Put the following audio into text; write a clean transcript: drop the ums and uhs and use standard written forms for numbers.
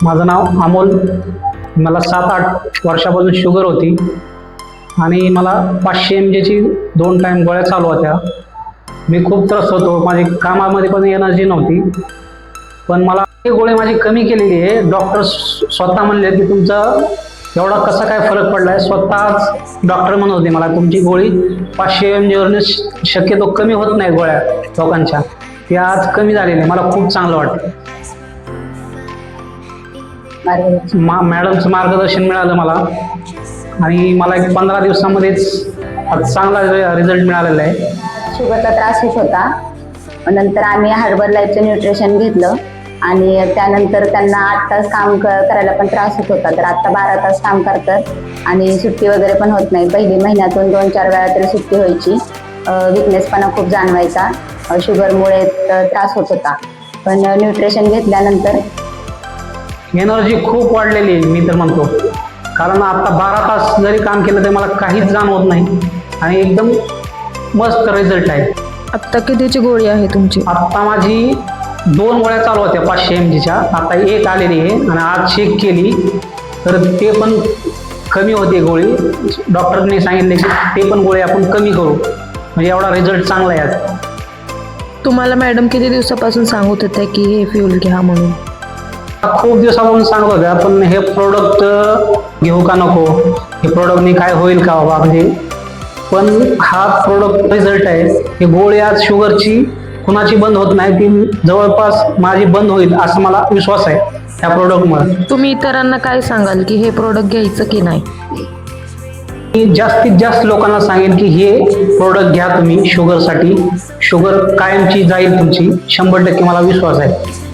माझं नाव अमोल. मला 7-8 वर्षापासून शुगर होती आणि मला 500 mgची 2 टाईम गोळ्या चालू होत्या. मी खूप त्रस्त होतो. माझी कामामध्ये पण एनर्जी नव्हती. पण मला हे गोळी माझी कमी केलेली आहे. डॉक्टर स्वतः म्हणले की तुमचा एवढा कसा काय फरक पडला आहे. स्वतःच डॉक्टर म्हणत होते मला तुमची गोळी 500 mgवरनं शक्यतो कमी होत नाही गोळ्या लोकांच्या. ती आज कमी झालेली आहे. मला खूप चांगलं वाटतं. मॅडमचं मार्गदर्शन मिळालं मला आणि मला एक 15 दिवसामध्येच आज चांगला रिझल्ट मिळालेला आहे. शुगरचा त्रास होत होता. नंतर आम्ही हर्बल लाईफचं न्यूट्रिशन घेतलं आणि त्यानंतर त्यांना 8 तास काम करायला पण त्रास होत होता. तर आता 12 तास काम करतात आणि सुट्टी वगैरे पण होत नाही. पहिली महिन्यातून 2-4 वेळा तरी सुट्टी व्हायची. विकनेसपणा खूप जाणवायचा. शुगरमुळे त्रास होत होता. पण न्यूट्रिशन घेतल्यानंतर एनर्जी खूप वाढलेली आहे मी तर म्हणतो. कारण आता 12 तास जरी काम केलं तरी मला काहीच जाणवत नाही आणि एकदम मस्त रिझल्ट आहे. आत्ता कितीची गोळी आहे तुमची? आत्ता माझी 2 गोळ्या चालू होत्या 500 mgच्या. आता 1 आलेली आहे आणि आज चेक केली तर ते पण कमी होते गोळी. डॉक्टरने सांगितले की ते पण गोळी आपण कमी करू. म्हणजे एवढा रिझल्ट चांगला आहे आज. तुम्हाला मॅडम किती दिवसापासून सांगत होत्या की हे फ्यूल घ्या म्हणून? खूप दिवसापासून सांगत होत्या पण हे प्रोडक्ट घेऊ का नको, हे प्रोडक्टने काय होईल का बाबा म्हणजे. पण हा प्रोडक्ट रिझल्ट आहे. ही गोळी आज शुगरची कुणाची बंद होत नाही. ती जवळपास माझी बंद होईल असं मला विश्वास आहे ह्या प्रोडक्टमुळे. तुम्ही इतरांना काय सांगाल की हे प्रोडक्ट घ्यायचं की नाही? मी जास्तीत जास्त लोकांना सांगेन की हे प्रोडक्ट घ्या तुम्ही शुगरसाठी. शुगर कायमची जाईल तुमची, 100% मला विश्वास आहे.